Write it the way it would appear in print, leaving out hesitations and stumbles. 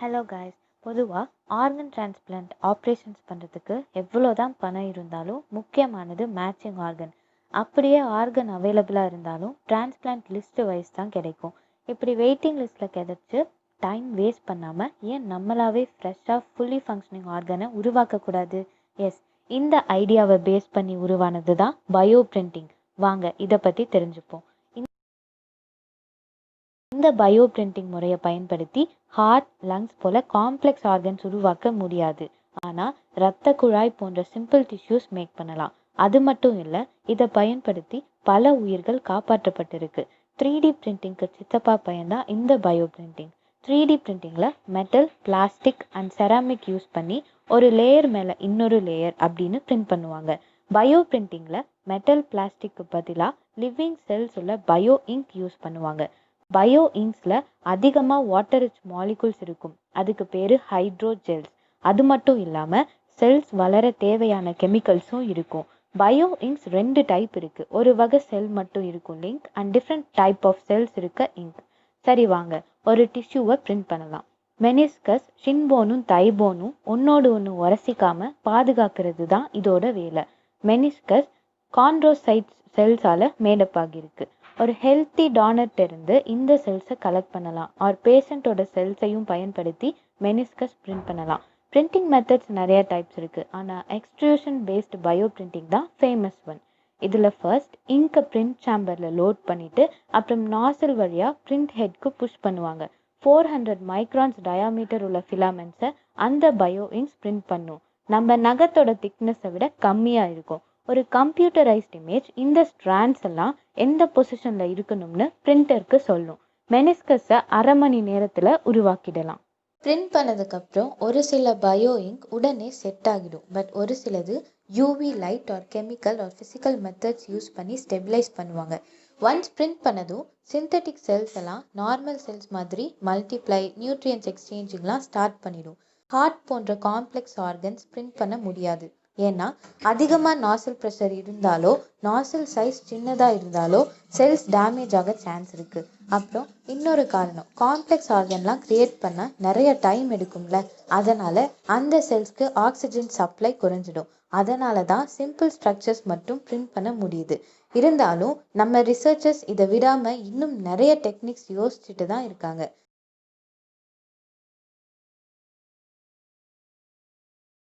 Hello guys, பொதுவாக organ transplant operations பண்ணுறதுக்கு எவ்வளோ தான் பணம் இருந்தாலும் முக்கியமானது மேட்சிங் ஆர்கன். அப்படியே ஆர்கன் அவைலபிளாக இருந்தாலும் டிரான்ஸ்பிளான்ட் லிஸ்ட்டு வைஸ் தான் கிடைக்கும். இப்படி வெயிட்டிங் லிஸ்ட்டில் கிடைச்சி டைம் வேஸ்ட் பண்ணாமல் ஏன் நம்மளாவே ஃப்ரெஷ்ஷாக ஃபுல்லி ஃபங்க்ஷனிங் ஆர்கனை உருவாக்கக்கூடாது? எஸ், இந்த ஐடியாவை பேஸ் பண்ணி உருவானது தான் பயோ பிரிண்டிங். வாங்க இதை பற்றி தெரிஞ்சுப்போம். இந்த பயோ பிரிண்டிங் முறையை பயன்படுத்தி ஹார்ட், லங்ஸ் போல காம்ப்ளெக்ஸ் ஆர்கன்ஸ் உருவாக்க முடியாது. ஆனால் இரத்த குழாய் போன்ற சிம்பிள் டிஷ்யூஸ் மேக் பண்ணலாம். அது மட்டும் இல்லை, இதை பயன்படுத்தி பல உயிர்கள் காப்பாற்றப்பட்டிருக்கு. 3D பிரிண்டிங்க்கு சித்தப்பா பயன்தான் இந்த பயோ பிரிண்டிங். 3D பிரிண்டிங்கில் metal, plastic and ceramic use பண்ணி ஒரு லேயர் மேலே இன்னொரு லேயர் அப்படின்னு பிரிண்ட் பண்ணுவாங்க. பயோ பிரிண்டிங்கில் மெட்டல், பிளாஸ்டிக்கு பதிலாக லிவிங் செல்ஸ் உள்ள பயோ இங்க் யூஸ் பண்ணுவாங்க. பயோ இங்க்ஸில் அதிகமாக வாட்டர் ரிச் மாலிகூல்ஸ் இருக்கும். அதுக்கு பேர் ஹைட்ரோஜெல்ஸ். அது மட்டும் இல்லாமல் செல்ஸ் வளர தேவையான கெமிக்கல்ஸும் இருக்கும். பயோ இங்க்ஸ் 2 டைப் இருக்குது. ஒரு வகை செல் மட்டும் இருக்கும் link and different type of cells இருக்க இங்க். சரி வாங்க ஒரு டிஷ்யூவை பிரிண்ட் பண்ணலாம். மெனிஸ்கஸ், ஷின்போனும் தைபோனும் ஒன்னோடு ஒன்று உரசிக்காமல் பாதுகாக்கிறது தான் இதோட வேலை. மெனிஸ்கஸ் கான்ட்ரோசைட்ஸ் செல்ஸால் மேடப் ஆகியிருக்கு. ஒரு ஹெல்த்தி டானர்ட்ட இருந்து இந்த செல்ஸை கலெக்ட் பண்ணலாம். ஆர் பேஷண்ட்டோட செல்ஸையும் பயன்படுத்தி மெனிஸ்கஸ் பிரிண்ட் பண்ணலாம். பிரிண்டிங் மெத்தட்ஸ் நிறைய டைப்ஸ் இருக்குது. ஆனால் எக்ஸ்ட்ரூஷன் பேஸ்டு பயோ பிரிண்டிங் தான் ஃபேமஸ் ஒன். இதில் ஃபர்ஸ்ட் இங்கை பிரிண்ட் சேம்பரில் லோட் பண்ணிவிட்டு அப்புறம் நாசில் வழியாக பிரிண்ட் ஹெட்க்கு புஷ் பண்ணுவாங்க. 400 மைக்ரான்ஸ் டயாமீட்டர் உள்ள ஃபிலாமெண்ட்ஸை அந்த பயோ இங்க்ஸ் பிரிண்ட் பண்ணும். நம்ம நகத்தோட திக்னஸை விட கம்மியாக இருக்கும். ஒரு கம்ப்யூட்டரைஸ்ட் இமேஜ் இந்த ஸ்ட்ராண்ட்ஸ் எல்லாம் எந்த பொசிஷனில் இருக்கணும்னு பிரிண்டருக்கு சொல்லும். மெனிஸ்கஸை அரை மணி நேரத்தில் உருவாக்கிடலாம். பிரிண்ட் பண்ணதுக்கப்புறம் ஒரு சில பயோ இங்க் உடனே செட் ஆகிடும். பட் ஒரு சிலது UV light R chemical hour physical methods use பண்ணி ஸ்டெபிலைஸ் பண்ணுவாங்க. ஒன்ஸ் பிரிண்ட் பண்ணதும் சிந்தட்டிக் செல்ஸ் எல்லாம் நார்மல் செல்ஸ் மாதிரி மல்டிப்ளை, நியூட்ரியன்ஸ் எக்ஸ்சேஞ்சிங்லாம் ஸ்டார்ட் பண்ணிடும். ஹார்ட் போன்ற காம்ப்ளெக்ஸ் ஆர்கன்ஸ் பிரிண்ட் பண்ண முடியாது. ஏன்னா அதிகமாக நாசில் ப்ரெஷர் இருந்தாலோ, நாசில் சைஸ் சின்னதாக இருந்தாலோ செல்ஸ் டேமேஜ் ஆக சான்ஸ் இருக்குது. அப்புறம் இன்னொரு காரணம், காம்ப்ளெக்ஸ் ஆர்கன்லாம் க்ரியேட் பண்ண நிறைய டைம் எடுக்கும்ல. அதனால் அந்த செல்ஸ்க்கு ஆக்சிஜன் சப்ளை குறைஞ்சிடும். அதனால தான் சிம்பிள் ஸ்ட்ரக்சர்ஸ் மட்டும் பிரிண்ட் பண்ண முடியுது. இருந்தாலும் நம்ம ரிசர்ச்சர்ஸ் இதை விடாமல் இன்னும் நிறைய டெக்னிக்ஸ் யோசிச்சுட்டு தான் இருக்காங்க.